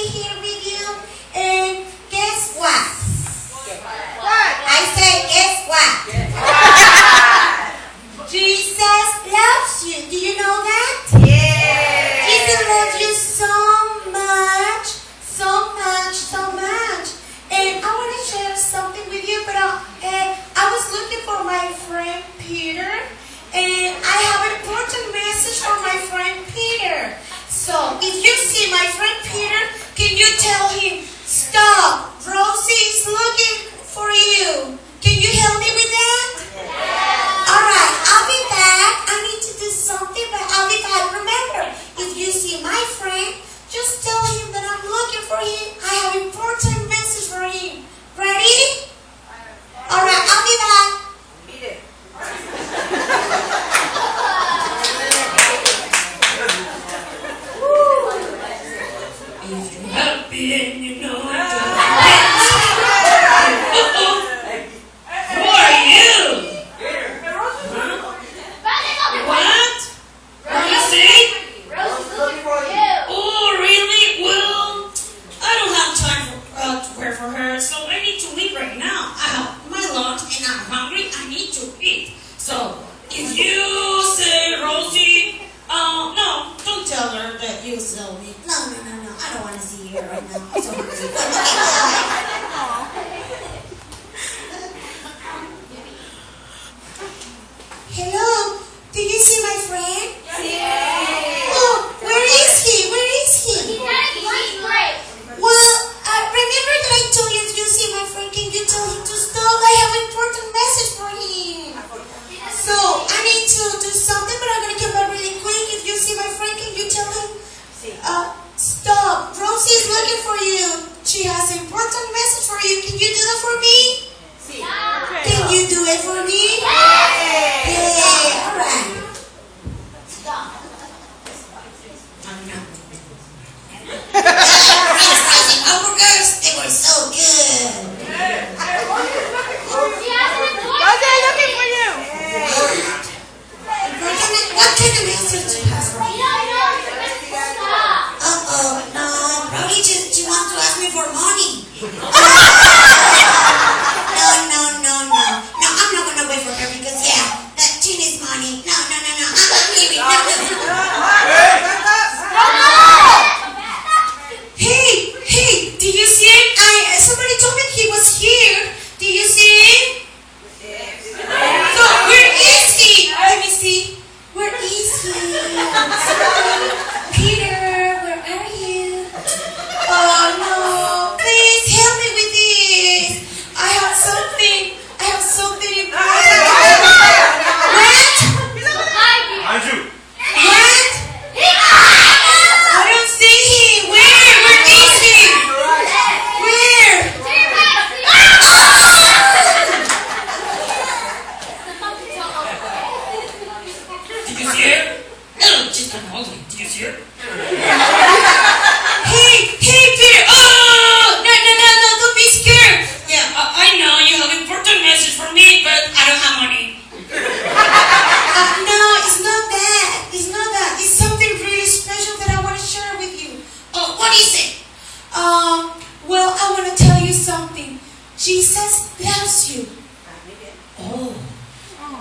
be here with you. And guess what? I say, guess what? Jesus loves you. Do you know that? Yeah. Jesus loves you so much, so much, so much. And I want to share something with you, but I was looking for my friend Peter, and I have an important message for my friend Peter. So, if you see my friend Peter, can you tell him, stop, Rosie is looking for you. Can you help me with that? Yeah. Alright, I'll be back. I need to do something, but I'll be back. Remember, if you see my friend, just tell him that I'm looking for him. I have an important message for him. Ready? Alright, I'll be back. Eat it. If you're happy and you know it. Who are you? Huh? What? Rosie? Oh, really? Well, I don't have time to wait for her, so I need to leave right now. I have my lunch and I'm hungry. I need to eat. So, if you say, Rosie, no, don't tell her that you saw me. No. I don't want to see her right now. I'm so hungry. Hello, did you see my friend? Yeah. Oh, where is he? Well, remember that I told you if you see my friend, can you tell him to stop? I have an important message for him. So, I need to do something, but I'm going to come back really quick. If you see my friend, can you tell him? Stop. Rosie is looking for you. She has an important message for you. Can you do that for me? Can you do it for me? Yeah. All right. Hamburgers, they were so good. What kind of message do you have for me? No, probably she wants to ask me for money. No, I'm not gonna wait for her because she needs money. No, I'm not leaving. Hey, did you see him? Somebody told me he was here. Did you see him? So, where is he? Let me see. Where is he? Peter, where are you? Oh no, please help me with this. I have something important. What? What? I don't see him. Where is he? Where? Did you see her? No, just come hold me. Did you see her? Hey, Peter! Oh, no, don't be scared. Yeah, I know you have an important message for me, but I don't have money. No, it's not that. It's something really special that I want to share with you. Oh, what is it? Well, I want to tell you something. Jesus loves you. Oh,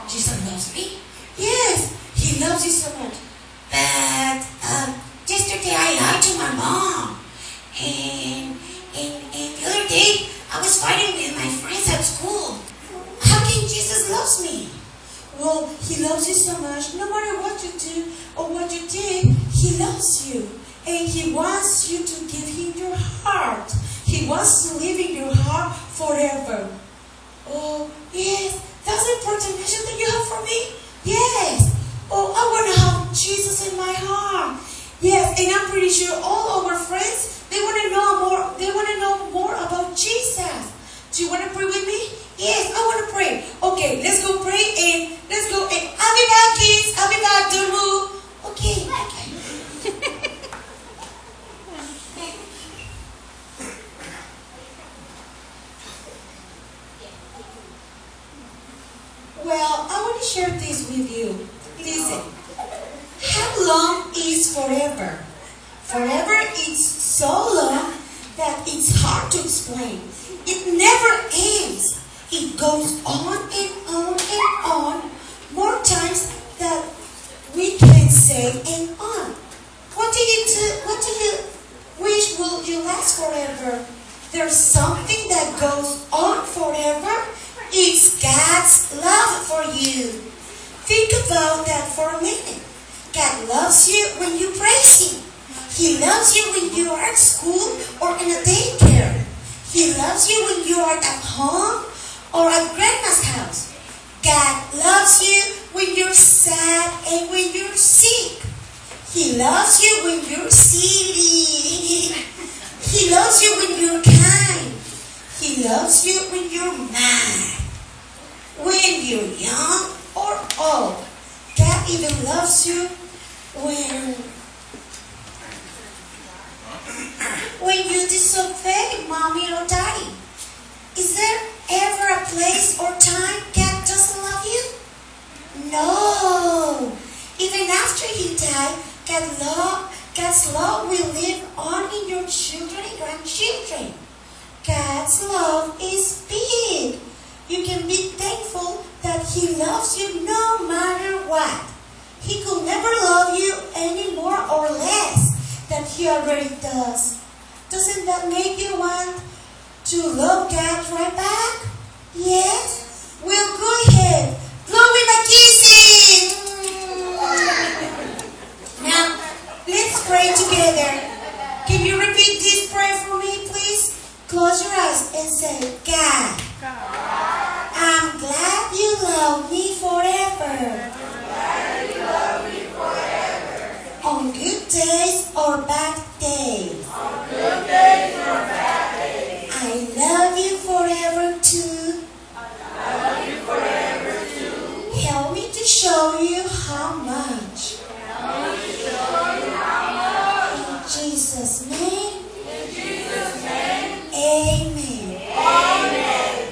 Jesus loves me? Yes, he loves you so much. But yesterday I lied to my mom. And the other day I was fighting with my friends at school. How can Jesus loves me? Well, he loves you so much. No matter what you do or what you did, he loves you. And he wants you to give him your heart. He wants to live in your heart forever. Oh, yes. That's the important mission that you have for me? Yes. Oh, I want to have Jesus in my heart. Yes, and I'm pretty sure all our friends, they want to know more. They want to know more about Jesus. Do you want to pray with me? Yes, I want to pray. Okay, let's go pray and let's go. And I'll be back, kids. I'll be back. Don't move. Okay. Well, I want to share this with you. Listen. How long is forever? Forever is so long that it's hard to explain. It never ends. It goes on and on and on, more times than we can say and on. What do you do? What do you wish will you last forever? There's something that goes on forever. It's God's love for you. Think about that for a minute. God loves you when you praise Him. He loves you when you are at school or in a daycare. He loves you when you are at home or at grandma's house. God loves you when you're sad and when you're sick. He loves you when you're silly. He loves you when you're kind. He loves you when you're mad. When you're young or old. God even loves you when you disobey mommy or daddy. Is there ever a place or time God doesn't love you? No. Even after He died, God's love will live on in your children and grandchildren. God's love is big. You can be thankful that He loves you no matter what. He could never love you any more or less than He already does. Doesn't that make you want to love God right back? Yes? Well, go ahead. Blow him a kiss. Now, let's pray together. Can you repeat this prayer for me, please? Close your eyes and say, God, I'm glad you love me forever. On good days or bad days. I love you forever too. Help me to show you how much. In Jesus' name. Amen.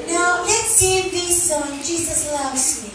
Now let's sing this song, Jesus Loves Me.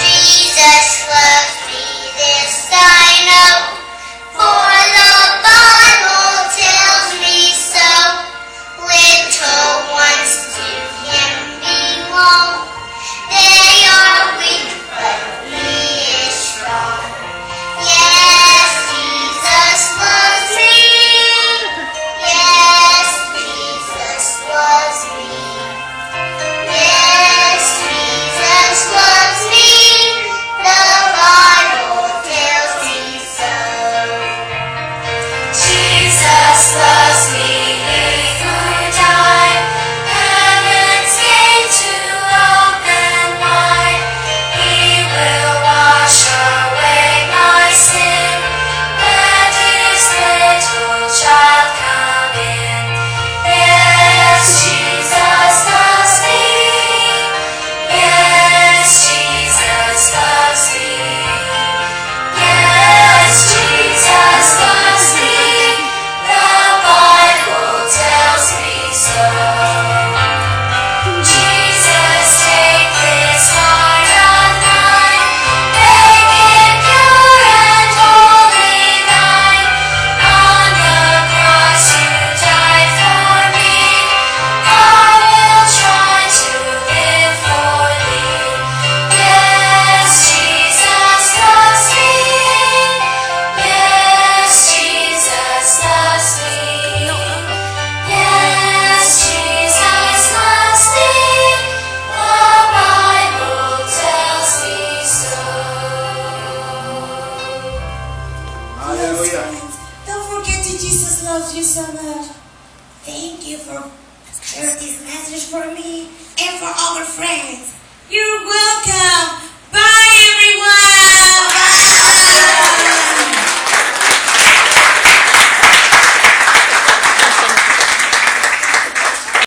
Jesus loves me, this I know, for the Bible tells me so. Little ones to Him belong, they are weak, but He is strong. Yes, Jesus loves me. Yes, Jesus loves me. Yes, Jesus loves me. The Bible tells me so. Jesus loves me, He who died, heaven's gate to open wide. He will wash away my sin. Let His little child come in. Yes, Jesus loves me. Yes, Jesus loves me. Yes, Jesus loves me. The Bible tells me so. Jesus, take this heart of mine, make it pure and wholly thine. On the cross you died for me. I will try to live for thee. Yes, Jesus loves me. Yes, Jesus loves me. Yes, Jesus loves me. The Bible tells me so. Yes, friends. Don't forget that Jesus loves you so much. Thank you for sharing this message for me and for our friends. You